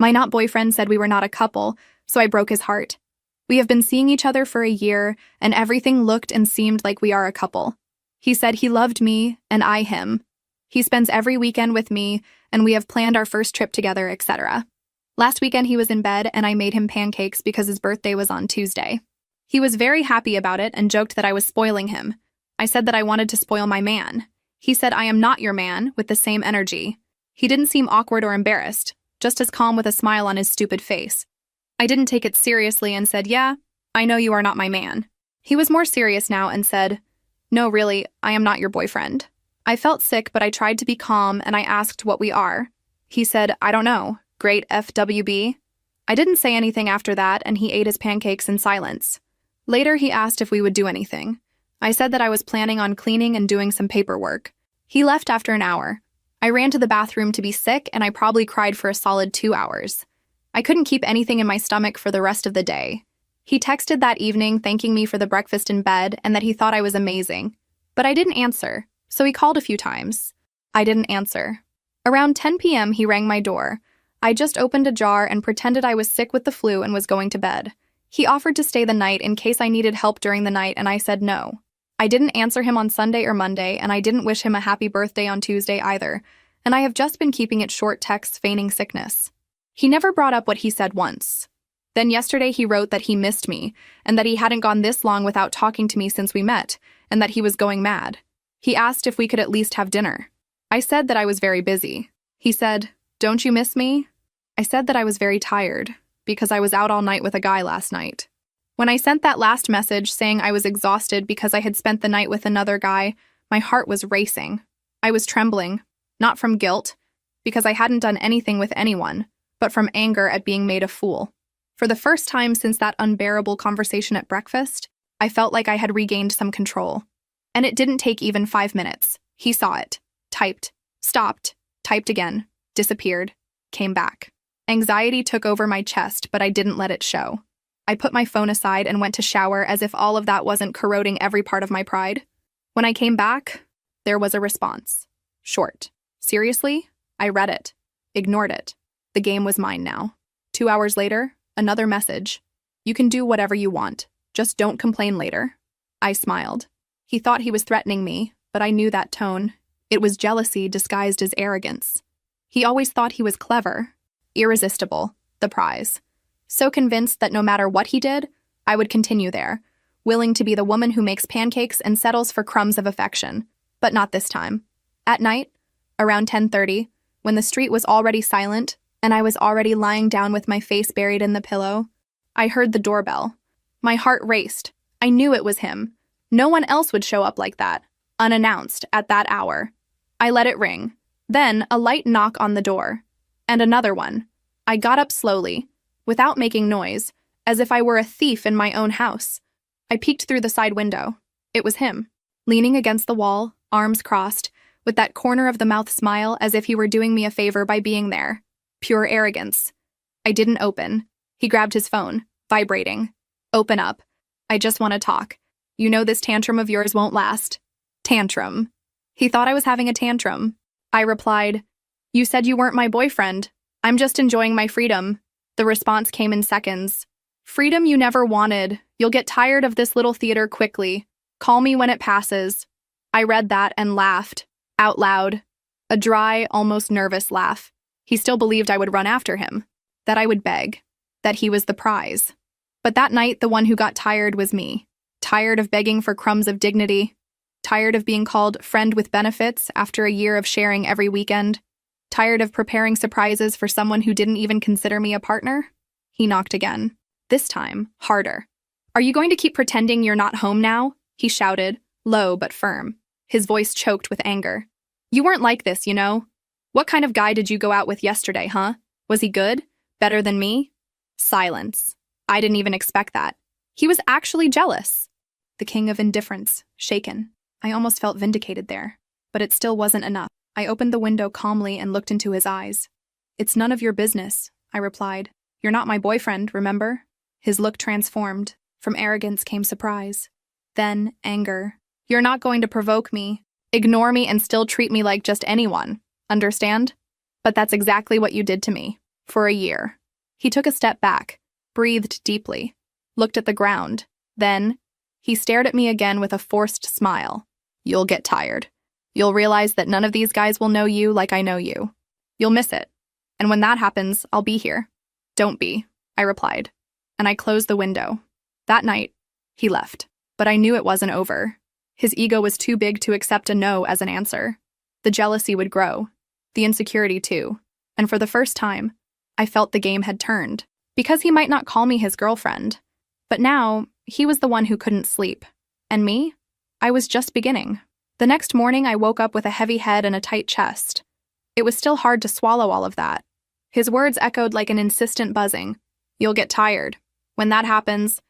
My not boyfriend said we were not a couple, so I broke his heart. We have been seeing each other for a year, and everything looked and seemed like we are a couple. He said he loved me, and I him. He spends every weekend with me, and we have planned our first trip together, etc. Last weekend he was in bed, and I made him pancakes because his birthday was on Tuesday. He was very happy about it and joked that I was spoiling him. I said that I wanted to spoil my man. He said I am not your man, with the same energy. He didn't seem awkward or embarrassed, just as calm with a smile on his stupid face. I didn't take it seriously and said, yeah, I know you are not my man. He was more serious now and said, no, really, I am not your boyfriend. I felt sick, but I tried to be calm and I asked what we are. He said, I don't know, great FWB. I didn't say anything after that and he ate his pancakes in silence. Later he asked if we would do anything. I said that I was planning on cleaning and doing some paperwork. He left after an hour. I ran to the bathroom to be sick and I probably cried for a solid 2 hours. I couldn't keep anything in my stomach for the rest of the day. He texted that evening thanking me for the breakfast in bed and that he thought I was amazing. But I didn't answer, so he called a few times. I didn't answer. Around 10 p.m. he rang my door. I just opened a jar and pretended I was sick with the flu and was going to bed. He offered to stay the night in case I needed help during the night and I said no. I didn't answer him on Sunday or Monday and I didn't wish him a happy birthday on Tuesday either, and I have just been keeping it short texts feigning sickness. He never brought up what he said once. Then yesterday he wrote that he missed me and that he hadn't gone this long without talking to me since we met and that he was going mad. He asked if we could at least have dinner. I said that I was very busy. He said, don't you miss me? I said that I was very tired because I was out all night with a guy last night. When I sent that last message saying I was exhausted because I had spent the night with another guy, my heart was racing. I was trembling, not from guilt, because I hadn't done anything with anyone, but from anger at being made a fool. For the first time since that unbearable conversation at breakfast, I felt like I had regained some control. And it didn't take even 5 minutes. He saw it, typed, stopped, typed again, disappeared, came back. Anxiety took over my chest, but I didn't let it show. I put my phone aside and went to shower as if all of that wasn't corroding every part of my pride. When I came back, there was a response. Short. Seriously? I read it. Ignored it. The game was mine now. 2 hours later, another message. You can do whatever you want. Just don't complain later. I smiled. He thought he was threatening me, but I knew that tone. It was jealousy disguised as arrogance. He always thought he was clever. Irresistible. The prize. So convinced that no matter what he did, I would continue there, willing to be the woman who makes pancakes and settles for crumbs of affection. But not this time. At night, around 10:30, when the street was already silent and I was already lying down with my face buried in the pillow, I heard the doorbell. My heart raced. I knew it was him. No one else would show up like that, unannounced, at that hour. I let it ring. Then a light knock on the door. And another one. I got up slowly, without making noise, as if I were a thief in my own house. I peeked through the side window. It was him, leaning against the wall, arms crossed, with that corner of the mouth smile as if he were doing me a favor by being there. Pure arrogance. I didn't open. He grabbed his phone, vibrating. Open up. I just want to talk. You know this tantrum of yours won't last. Tantrum. He thought I was having a tantrum. I replied, you said you weren't my boyfriend. I'm just enjoying my freedom. The response came in seconds. Freedom you never wanted. You'll get tired of this little theater quickly. Call me when it passes. I read that and laughed. Out loud. A dry, almost nervous laugh. He still believed I would run after him. That I would beg. That he was the prize. But that night, the one who got tired was me. Tired of begging for crumbs of dignity. Tired of being called friend with benefits after a year of sharing every weekend. Tired of preparing surprises for someone who didn't even consider me a partner? He knocked again. This time, harder. Are you going to keep pretending you're not home now? He shouted, low but firm. His voice choked with anger. You weren't like this, you know? What kind of guy did you go out with yesterday, huh? Was he good? Better than me? Silence. I didn't even expect that. He was actually jealous. The king of indifference, shaken. I almost felt vindicated there. But it still wasn't enough. I opened the window calmly and looked into his eyes. It's none of your business, I replied. You're not my boyfriend, remember? His look transformed. From arrogance came surprise. Then anger. You're not going to provoke me, ignore me, and still treat me like just anyone. Understand? But that's exactly what you did to me. For a year. He took a step back, breathed deeply, looked at the ground. Then, he stared at me again with a forced smile. You'll get tired. You'll realize that none of these guys will know you like I know you. You'll miss it. And when that happens, I'll be here. Don't be, I replied. And I closed the window. That night, he left. But I knew it wasn't over. His ego was too big to accept a no as an answer. The jealousy would grow. The insecurity too. And for the first time, I felt the game had turned. Because he might not call me his girlfriend. But now, he was the one who couldn't sleep. And me? I was just beginning. The next morning, I woke up with a heavy head and a tight chest. It was still hard to swallow all of that. His words echoed like an insistent buzzing. You'll get tired. When that happens,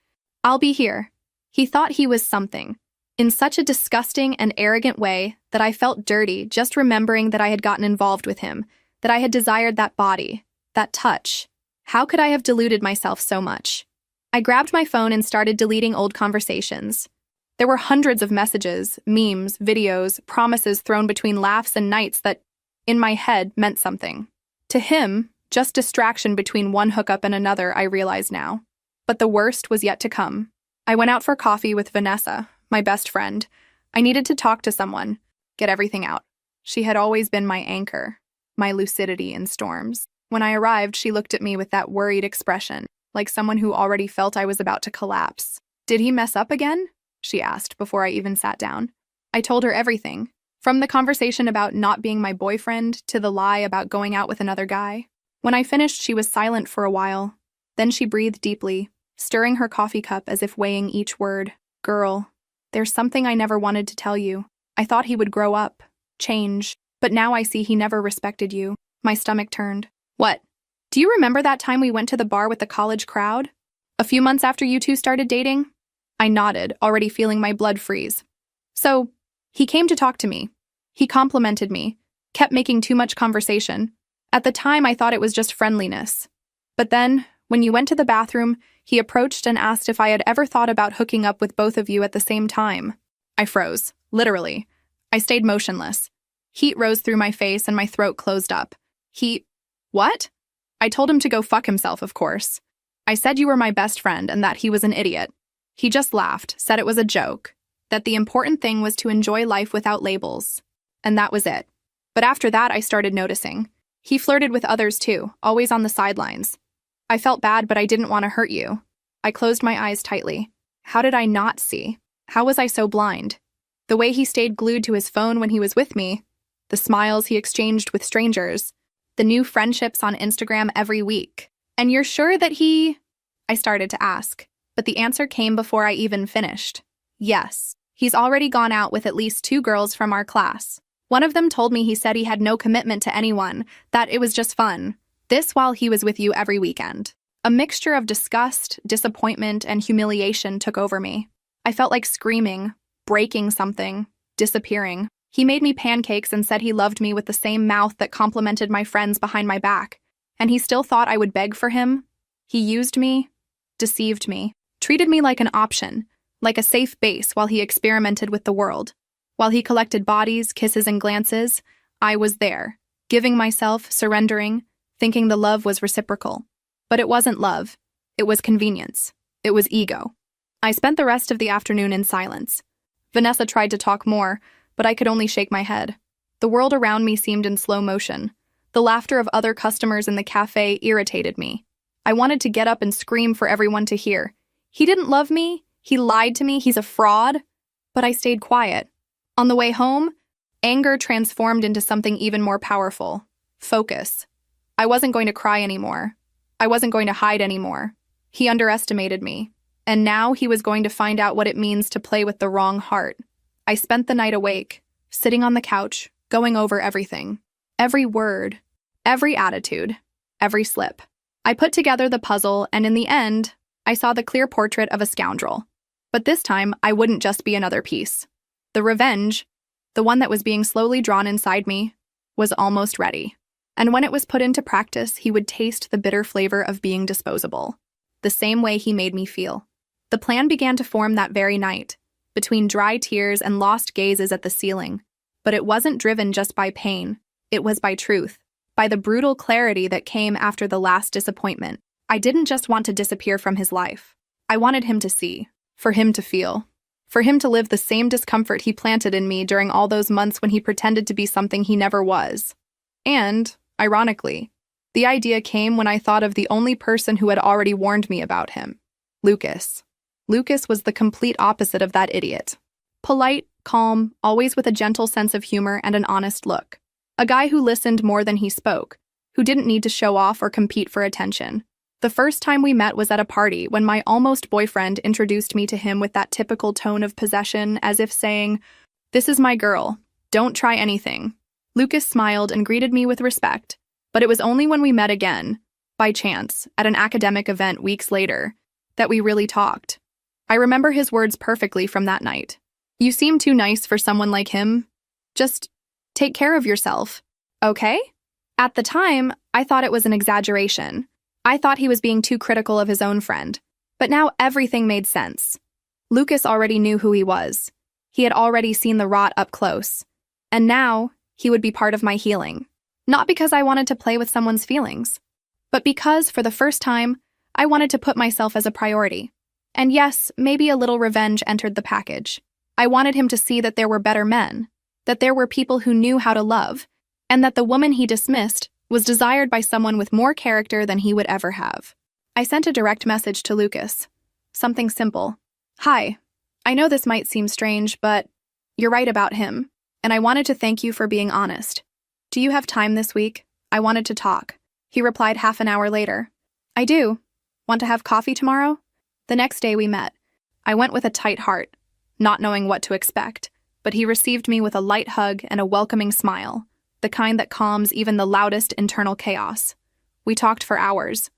I'll be here. He thought he was something. In such a disgusting and arrogant way that I felt dirty just remembering that I had gotten involved with him, that I had desired that body, that touch. How could I have deluded myself so much? I grabbed my phone and started deleting old conversations. There were hundreds of messages, memes, videos, promises thrown between laughs and nights that, in my head, meant something. To him, just distraction between one hookup and another, I realize now. But the worst was yet to come. I went out for coffee with Vanessa, my best friend. I needed to talk to someone, get everything out. She had always been my anchor, my lucidity in storms. When I arrived, she looked at me with that worried expression, like someone who already felt I was about to collapse. Did he mess up again? She asked before I even sat down. I told her everything, from the conversation about not being my boyfriend to the lie about going out with another guy. When I finished, she was silent for a while. Then she breathed deeply, stirring her coffee cup as if weighing each word. Girl, there's something I never wanted to tell you. I thought he would grow up, change, but now I see he never respected you. My stomach turned. What? Do you remember that time we went to the bar with the college crowd? A few months after you two started dating? I nodded, already feeling my blood freeze. So, he came to talk to me. He complimented me, kept making too much conversation. At the time, I thought it was just friendliness. But then, when you went to the bathroom, he approached and asked if I had ever thought about hooking up with both of you at the same time. I froze, literally. I stayed motionless. Heat rose through my face and my throat closed up. What? I told him to go fuck himself, of course. I said you were my best friend and that he was an idiot. He just laughed, said it was a joke, that the important thing was to enjoy life without labels. And that was it. But after that, I started noticing. He flirted with others too, always on the sidelines. I felt bad, but I didn't want to hurt you. I closed my eyes tightly. How did I not see? How was I so blind? The way he stayed glued to his phone when he was with me, the smiles he exchanged with strangers, the new friendships on Instagram every week. And you're sure that I started to ask, but the answer came before I even finished. Yes, he's already gone out with at least 2 girls from our class. One of them told me he said he had no commitment to anyone, that it was just fun. This while he was with you every weekend. A mixture of disgust, disappointment, and humiliation took over me. I felt like screaming, breaking something, disappearing. He made me pancakes and said he loved me with the same mouth that complimented my friends behind my back. And he still thought I would beg for him. He used me, deceived me, treated me like an option, like a safe base while he experimented with the world. While he collected bodies, kisses, and glances, I was there, giving myself, surrendering, thinking the love was reciprocal. But it wasn't love. It was convenience. It was ego. I spent the rest of the afternoon in silence. Vanessa tried to talk more, but I could only shake my head. The world around me seemed in slow motion. The laughter of other customers in the cafe irritated me. I wanted to get up and scream for everyone to hear. He didn't love me. He lied to me. He's a fraud. But I stayed quiet. On the way home, anger transformed into something even more powerful. Focus. I wasn't going to cry anymore. I wasn't going to hide anymore. He underestimated me. And now he was going to find out what it means to play with the wrong heart. I spent the night awake, sitting on the couch, going over everything. Every word, every attitude, every slip. I put together the puzzle, and in the end, I saw the clear portrait of a scoundrel. But this time, I wouldn't just be another piece. The revenge, the one that was being slowly drawn inside me, was almost ready. And when it was put into practice, he would taste the bitter flavor of being disposable, the same way he made me feel. The plan began to form that very night, between dry tears and lost gazes at the ceiling. But it wasn't driven just by pain. It was by truth. by the brutal clarity that came after the last disappointment. I didn't just want to disappear from his life. I wanted him to see, for him to feel, for him to live the same discomfort he planted in me during all those months when he pretended to be something he never was. And, ironically, the idea came when I thought of the only person who had already warned me about him, Lucas. Lucas was the complete opposite of that idiot. Polite, calm, always with a gentle sense of humor and an honest look. A guy who listened more than he spoke, who didn't need to show off or compete for attention. The first time we met was at a party when my almost boyfriend introduced me to him with that typical tone of possession, as if saying, "This is my girl. Don't try anything." Lucas smiled and greeted me with respect, but it was only when we met again, by chance, at an academic event weeks later, that we really talked. I remember his words perfectly from that night. "You seem too nice for someone like him. Just take care of yourself, okay?" At the time, I thought it was an exaggeration. I thought he was being too critical of his own friend. But now everything made sense. Lucas already knew who he was. He had already seen the rot up close. And now, he would be part of my healing. Not because I wanted to play with someone's feelings, but because, for the first time, I wanted to put myself as a priority. And yes, maybe a little revenge entered the package. I wanted him to see that there were better men, that there were people who knew how to love, and that the woman he dismissed was desired by someone with more character than he would ever have. I sent a direct message to Lucas. Something simple. "Hi, I know this might seem strange, but you're right about him, and I wanted to thank you for being honest. Do you have time this week? I wanted to talk." He replied half an hour later. "I do. Want to have coffee tomorrow?" The next day we met. I went with a tight heart, not knowing what to expect, but he received me with a light hug and a welcoming smile, the kind that calms even the loudest internal chaos. We talked for hours.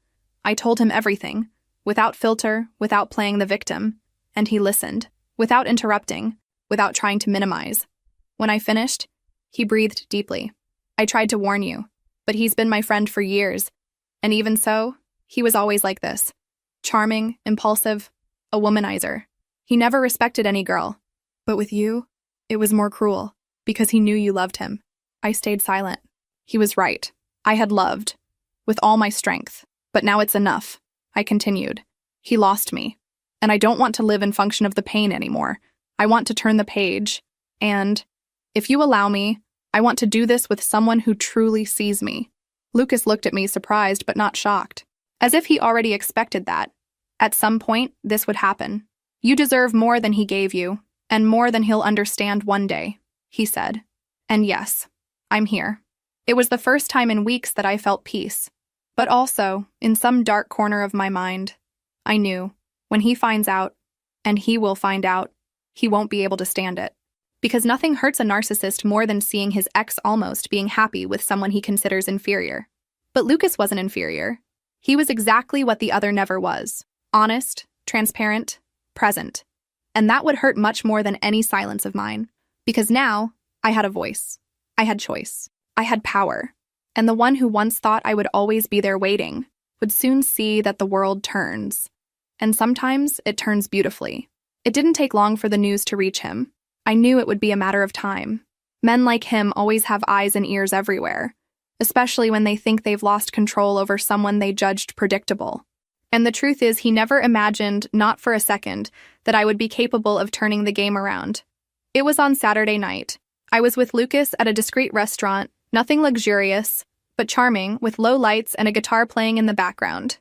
I told him everything, without filter, without playing the victim, and he listened, without interrupting, without trying to minimize. When I finished, he breathed deeply. "I tried to warn you, but he's been my friend for years, and even so, he was always like this. Charming, impulsive, a womanizer. He never respected any girl. But with you, it was more cruel, because he knew you loved him." I stayed silent. He was right. I had loved, with all my strength. But now it's enough. I continued. He lost me. And I don't want to live in function of the pain anymore. I want to turn the page. And, if you allow me, I want to do this with someone who truly sees me. Lucas looked at me surprised but not shocked, as if he already expected that. At some point, this would happen. "You deserve more than he gave you, and more than he'll understand one day," he said. And yes, I'm here. It was the first time in weeks that I felt peace. But also, in some dark corner of my mind, I knew, when he finds out, and he will find out, he won't be able to stand it. Because nothing hurts a narcissist more than seeing his ex almost being happy with someone he considers inferior. But Lucas wasn't inferior. He was exactly what the other never was. Honest, transparent, present. And that would hurt much more than any silence of mine. Because now, I had a voice. I had choice. I had power. And the one who once thought I would always be there waiting would soon see that the world turns. And sometimes it turns beautifully. It didn't take long for the news to reach him. I knew it would be a matter of time. Men like him always have eyes and ears everywhere, especially when they think they've lost control over someone they judged predictable. And the truth is, he never imagined, not for a second, that I would be capable of turning the game around. It was on Saturday night. I was with Lucas at a discreet restaurant, nothing luxurious, but charming, with low lights and a guitar playing in the background.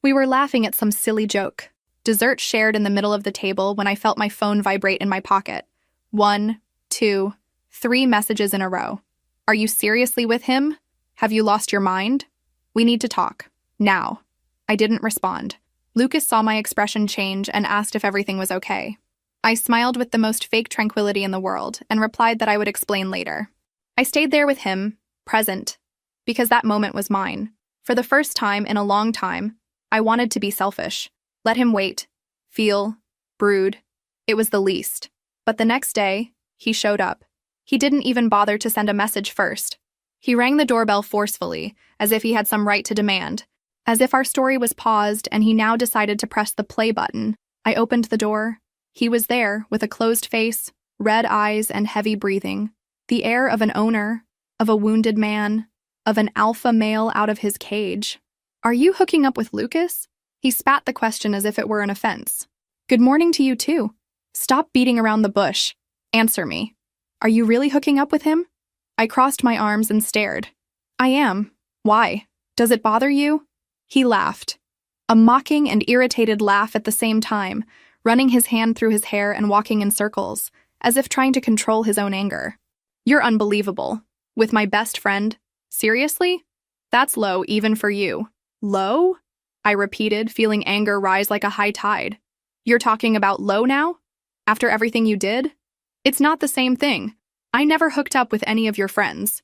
We were laughing at some silly joke. Dessert shared in the middle of the table when I felt my phone vibrate in my pocket. 1, 2, 3 messages in a row. "Are you seriously with him? Have you lost your mind? We need to talk. Now." I didn't respond. Lucas saw my expression change and asked if everything was okay. I smiled with the most fake tranquility in the world and replied that I would explain later. I stayed there with him, present, because that moment was mine. For the first time in a long time, I wanted to be selfish. Let him wait, feel, brood. It was the least. But the next day, he showed up. He didn't even bother to send a message first. He rang the doorbell forcefully, as if he had some right to demand. As if our story was paused and he now decided to press the play button. I opened the door. He was there, with a closed face, red eyes, and heavy breathing. The air of an owner, of a wounded man, of an alpha male out of his cage. Are you hooking up with Lucas? He spat the question as if it were an offense. Good morning to you too. Stop beating around the bush. Answer me. Are you really hooking up with him? I crossed my arms and stared. I am. Why? Does it bother you? He laughed. A mocking and irritated laugh at the same time, running his hand through his hair and walking in circles, as if trying to control his own anger. You're unbelievable. With my best friend? Seriously? That's low even for you. Low? I repeated, feeling anger rise like a high tide. You're talking about low now? After everything you did? It's not the same thing. I never hooked up with any of your friends.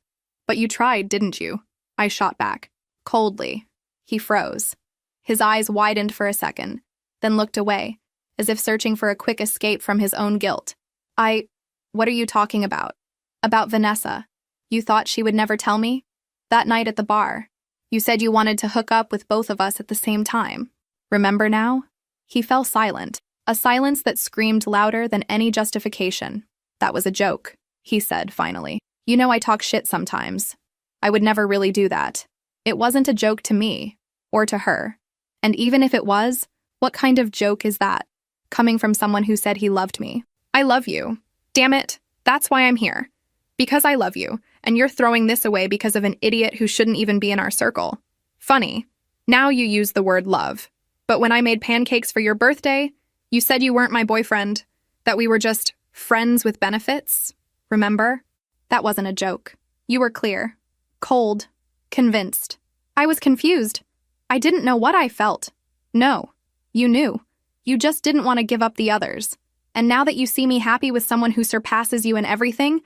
But you tried, didn't you? I shot back. Coldly. He froze. His eyes widened for a second, then looked away, as if searching for a quick escape from his own guilt. What are you talking about? About Vanessa. You thought she would never tell me? That night at the bar. You said you wanted to hook up with both of us at the same time. Remember now? He fell silent, a silence that screamed louder than any justification. That was a joke, he said finally. You know I talk shit sometimes. I would never really do that. It wasn't a joke to me, or to her. And even if it was, what kind of joke is that? Coming from someone who said he loved me. I love you. Damn it, that's why I'm here. Because I love you, and you're throwing this away because of an idiot who shouldn't even be in our circle. Funny. Now you use the word love. But when I made pancakes for your birthday, you said you weren't my boyfriend, that we were just friends with benefits. Remember? That wasn't a joke. You were clear. Cold. Convinced. I was confused. I didn't know what I felt. No. You knew. You just didn't want to give up the others. And now that you see me happy with someone who surpasses you in everything,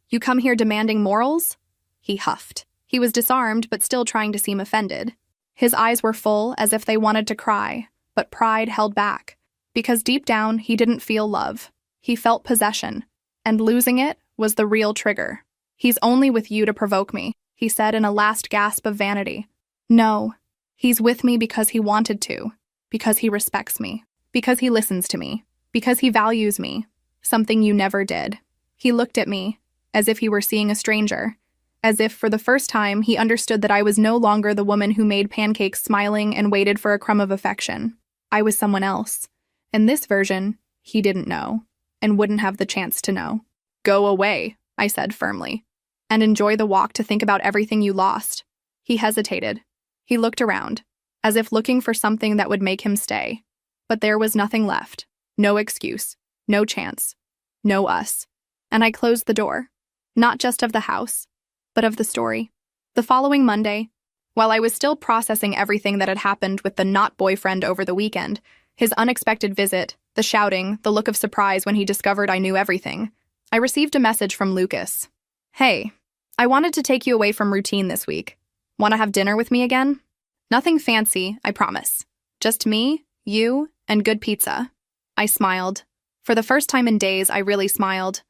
you come here demanding morals? He huffed. He was disarmed, but still trying to seem offended. His eyes were full, as if they wanted to cry, but pride held back. Because deep down, he didn't feel love. He felt possession. And losing it was the real trigger. He's only with you to provoke me, he said in a last gasp of vanity. No. He's with me because he wanted to. Because he respects me. Because he listens to me. Because he values me. Something you never did. He looked at me, as if he were seeing a stranger. As if, for the first time, he understood that I was no longer the woman who made pancakes smiling and waited for a crumb of affection. I was someone else. And this version, he didn't know, and wouldn't have the chance to know. Go away, I said firmly, and enjoy the walk to think about everything you lost. He hesitated. He looked around, as if looking for something that would make him stay. But there was nothing left. No excuse. No chance. No us. And I closed the door. Not just of the house, but of the story. The following Monday, while I was still processing everything that had happened with the not-boyfriend over the weekend, his unexpected visit, the shouting, the look of surprise when he discovered I knew everything, I received a message from Lucas. Hey, I wanted to take you away from routine this week. Want to have dinner with me again? Nothing fancy, I promise. Just me, you, and good pizza. I smiled. For the first time in days, I really smiled.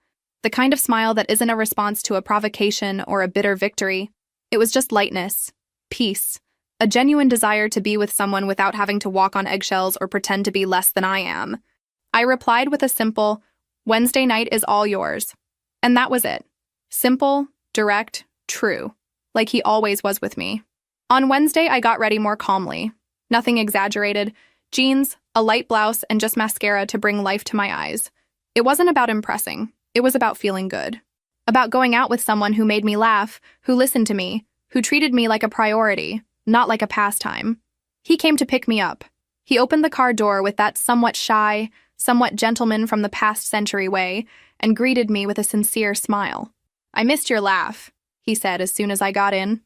The kind of smile that isn't a response to a provocation or a bitter victory. It was just lightness, peace, a genuine desire to be with someone without having to walk on eggshells or pretend to be less than I am. I replied with a simple, Wednesday night is all yours. And that was it. Simple, direct, true, like he always was with me. On Wednesday, I got ready more calmly. Nothing exaggerated. Jeans, a light blouse, and just mascara to bring life to my eyes. It wasn't about impressing. It was about feeling good. About going out with someone who made me laugh, who listened to me, who treated me like a priority, not like a pastime. He came to pick me up. He opened the car door with that somewhat shy, somewhat gentleman from the past century way, and greeted me with a sincere smile. I missed your laugh, he said as soon as I got in.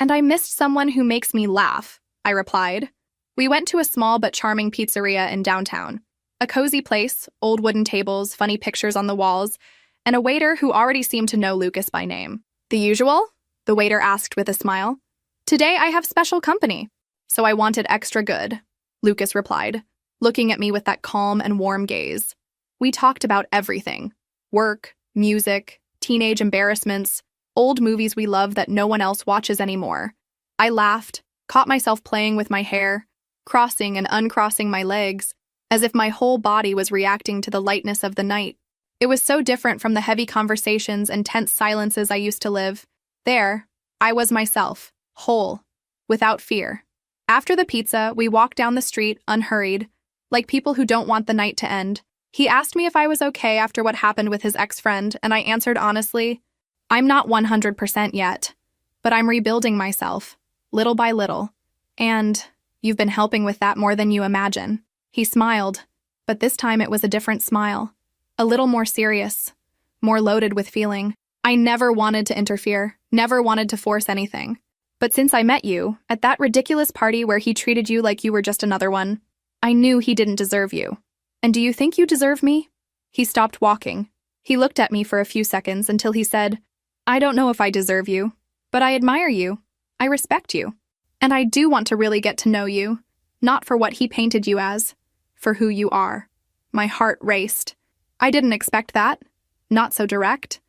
And I missed someone who makes me laugh, I replied. We went to a small but charming pizzeria in downtown. A cozy place, old wooden tables, funny pictures on the walls, and a waiter who already seemed to know Lucas by name. The usual? The waiter asked with a smile. Today I have special company, so I wanted extra good, Lucas replied, looking at me with that calm and warm gaze. We talked about everything. Work, music, teenage embarrassments, old movies we love that no one else watches anymore. I laughed, caught myself playing with my hair, crossing and uncrossing my legs, as if my whole body was reacting to the lightness of the night. It was so different from the heavy conversations and tense silences I used to live. There, I was myself, whole, without fear. After the pizza, we walked down the street, unhurried, like people who don't want the night to end. He asked me if I was okay after what happened with his ex-friend, and I answered honestly, I'm not 100% yet, but I'm rebuilding myself, little by little. And you've been helping with that more than you imagine. He smiled, but this time it was a different smile, a little more serious, more loaded with feeling. I never wanted to interfere, never wanted to force anything. But since I met you, at that ridiculous party where he treated you like you were just another one, I knew he didn't deserve you. And do you think you deserve me? He stopped walking. He looked at me for a few seconds until he said, I don't know if I deserve you, but I admire you. I respect you. And I do want to really get to know you, not for what he painted you as, for who you are. My heart raced. I didn't expect that. Not so direct.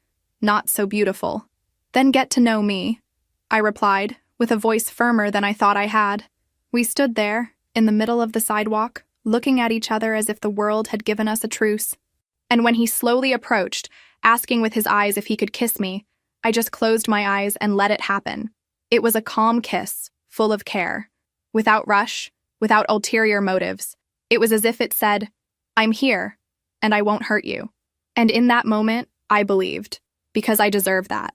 Not so beautiful. Then get to know me, I replied, with a voice firmer than I thought I had. We stood there, in the middle of the sidewalk, looking at each other as if the world had given us a truce. And when he slowly approached, asking with his eyes if he could kiss me, I just closed my eyes and let it happen. It was a calm kiss, full of care, without rush, without ulterior motives. It was as if it said, I'm here, and I won't hurt you. And in that moment, I believed, because I deserve that.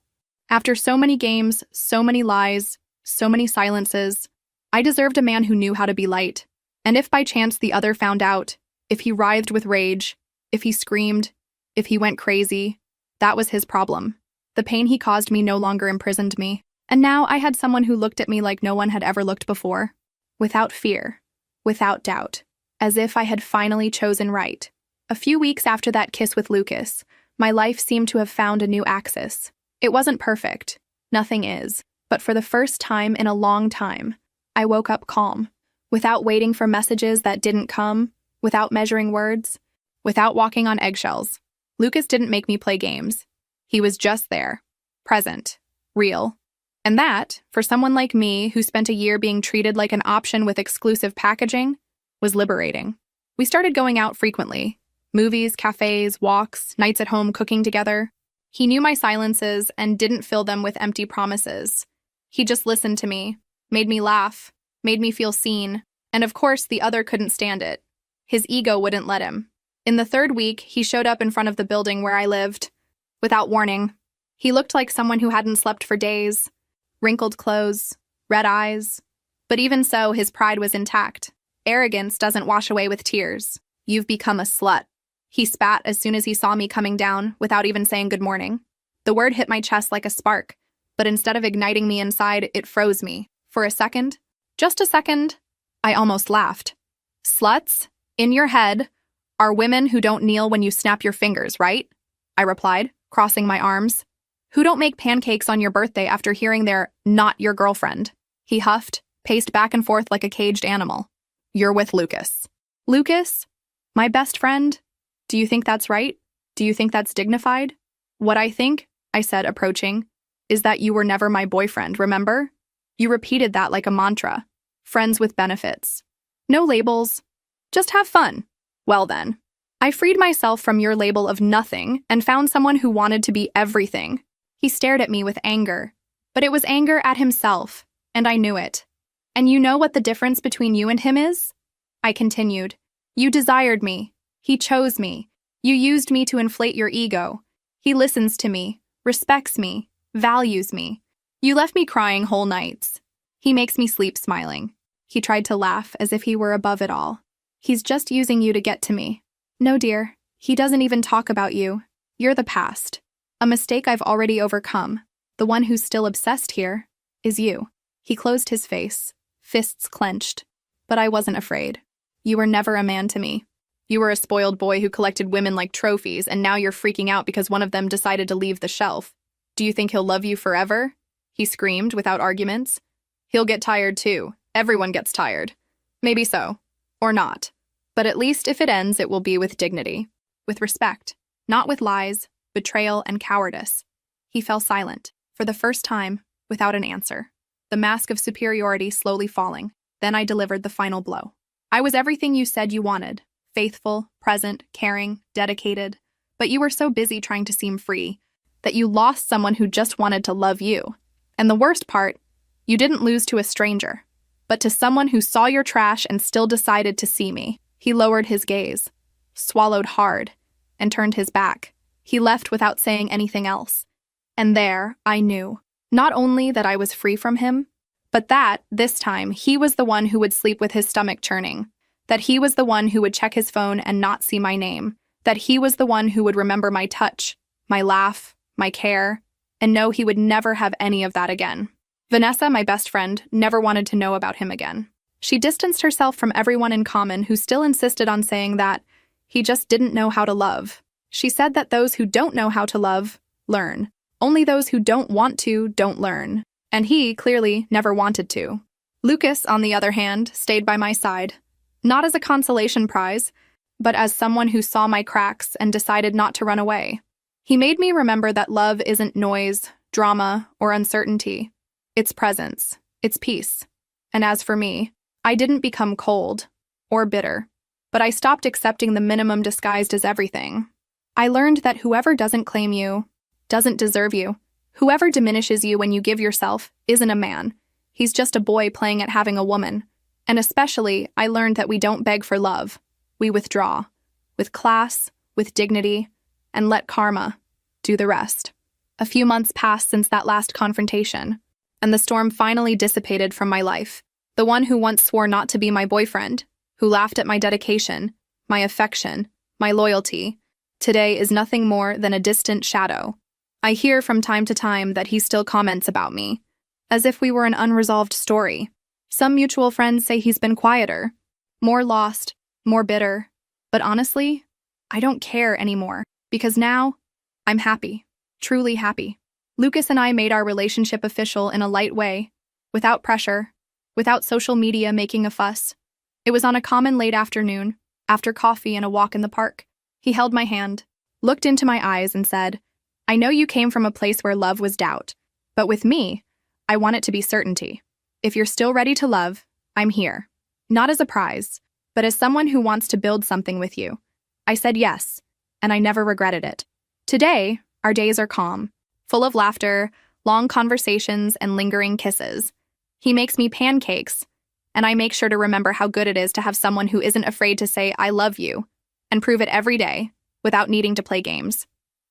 After so many games, so many lies, so many silences, I deserved a man who knew how to be light. And if by chance the other found out, if he writhed with rage, if he screamed, if he went crazy, that was his problem. The pain he caused me no longer imprisoned me. And now I had someone who looked at me like no one had ever looked before. Without fear, without doubt, as if I had finally chosen right. A few weeks after that kiss with Lucas, my life seemed to have found a new axis. It wasn't perfect. Nothing is. But for the first time in a long time, I woke up calm. Without waiting for messages that didn't come, without measuring words, without walking on eggshells. Lucas didn't make me play games. He was just there, present, real. And that, for someone like me who spent a year being treated like an option with exclusive packaging, was liberating. We started going out frequently. Movies, cafes, walks, nights at home cooking together. He knew my silences and didn't fill them with empty promises. He just listened to me, made me laugh, made me feel seen, and of course the other couldn't stand it. His ego wouldn't let him. In the third week, he showed up in front of the building where I lived. Without warning. He looked like someone who hadn't slept for days. Wrinkled clothes, red eyes. But even so, his pride was intact. Arrogance doesn't wash away with tears. You've become a slut. He spat as soon as he saw me coming down, without even saying good morning. The word hit my chest like a spark, but instead of igniting me inside, it froze me. For a second, just a second, I almost laughed. Sluts, in your head, are women who don't kneel when you snap your fingers, right? I replied, crossing my arms. Who don't make pancakes on your birthday after hearing they're not your girlfriend? He huffed, paced back and forth like a caged animal. You're with Lucas. Lucas? My best friend? Do you think that's right? Do you think that's dignified? What I think, I said, approaching, is that you were never my boyfriend, remember? You repeated that like a mantra. Friends with benefits. No labels. Just have fun. Well then. I freed myself from your label of nothing and found someone who wanted to be everything. He stared at me with anger. But it was anger at himself, and I knew it. And you know what the difference between you and him is? I continued. You desired me. He chose me. You used me to inflate your ego. He listens to me, respects me, values me. You left me crying whole nights. He makes me sleep smiling. He tried to laugh as if he were above it all. He's just using you to get to me. No, dear. He doesn't even talk about you. You're the past. A mistake I've already overcome. The one who's still obsessed here is you. He closed his face, fists clenched. But I wasn't afraid. You were never a man to me. You were a spoiled boy who collected women like trophies, and now you're freaking out because one of them decided to leave the shelf. Do you think he'll love you forever? He screamed without arguments. He'll get tired too. Everyone gets tired. Maybe so. Or not. But at least if it ends, it will be with dignity. With respect. Not with lies, betrayal, and cowardice. He fell silent, for the first time, without an answer. The mask of superiority slowly falling. Then I delivered the final blow. I was everything you said you wanted. Faithful, present, caring, dedicated. But you were so busy trying to seem free that you lost someone who just wanted to love you. And the worst part, you didn't lose to a stranger, but to someone who saw your trash and still decided to see me. He lowered his gaze, swallowed hard, and turned his back. He left without saying anything else. And there, I knew, not only that I was free from him, but that, this time, he was the one who would sleep with his stomach churning, that he was the one who would check his phone and not see my name, that he was the one who would remember my touch, my laugh, my care, and know he would never have any of that again. Vanessa, my best friend, never wanted to know about him again. She distanced herself from everyone in common who still insisted on saying that he just didn't know how to love. She said that those who don't know how to love, learn. Only those who don't want to, don't learn. And he, clearly, never wanted to. Lucas, on the other hand, stayed by my side. Not as a consolation prize, but as someone who saw my cracks and decided not to run away. He made me remember that love isn't noise, drama, or uncertainty. It's presence. It's peace. And as for me, I didn't become cold or bitter, but I stopped accepting the minimum disguised as everything. I learned that whoever doesn't claim you doesn't deserve you. Whoever diminishes you when you give yourself isn't a man. He's just a boy playing at having a woman. And especially, I learned that we don't beg for love. We withdraw, with class, with dignity, and let karma do the rest. A few months passed since that last confrontation, and the storm finally dissipated from my life. The one who once swore not to be my boyfriend, who laughed at my dedication, my affection, my loyalty, today is nothing more than a distant shadow. I hear from time to time that he still comments about me, as if we were an unresolved story. Some mutual friends say he's been quieter, more lost, more bitter. But honestly, I don't care anymore, because now, I'm happy, truly happy. Lucas and I made our relationship official in a light way, without pressure, without social media making a fuss. It was on a common late afternoon, after coffee and a walk in the park. He held my hand, looked into my eyes and said, "I know you came from a place where love was doubt, but with me, I want it to be certainty. If you're still ready to love, I'm here. Not as a prize, but as someone who wants to build something with you." I said yes, and I never regretted it. Today, our days are calm, full of laughter, long conversations, and lingering kisses. He makes me pancakes, and I make sure to remember how good it is to have someone who isn't afraid to say, "I love you," and prove it every day, without needing to play games.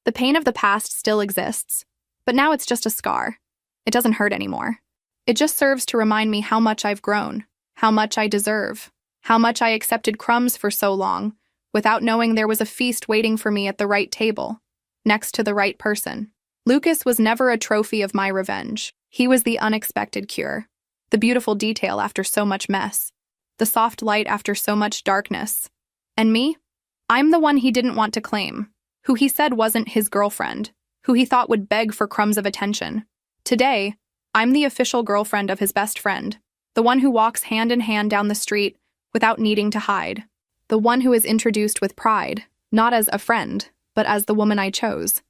The pain of the past still exists, but now it's just a scar. It doesn't hurt anymore. It just serves to remind me how much I've grown, how much I deserve, how much I accepted crumbs for so long, without knowing there was a feast waiting for me at the right table, next to the right person. Lucas was never a trophy of my revenge. He was the unexpected cure, the beautiful detail after so much mess, the soft light after so much darkness. And me? I'm the one he didn't want to claim, who he said wasn't his girlfriend, who he thought would beg for crumbs of attention. Today, I'm the official girlfriend of his best friend, the one who walks hand in hand down the street without needing to hide, the one who is introduced with pride, not as a friend, but as the woman I chose.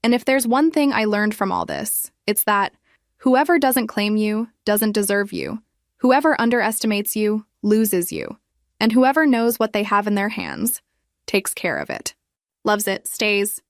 And if there's one thing I learned from all this, it's that whoever doesn't claim you doesn't deserve you. Whoever underestimates you loses you. And whoever knows what they have in their hands takes care of it. Loves it, stays,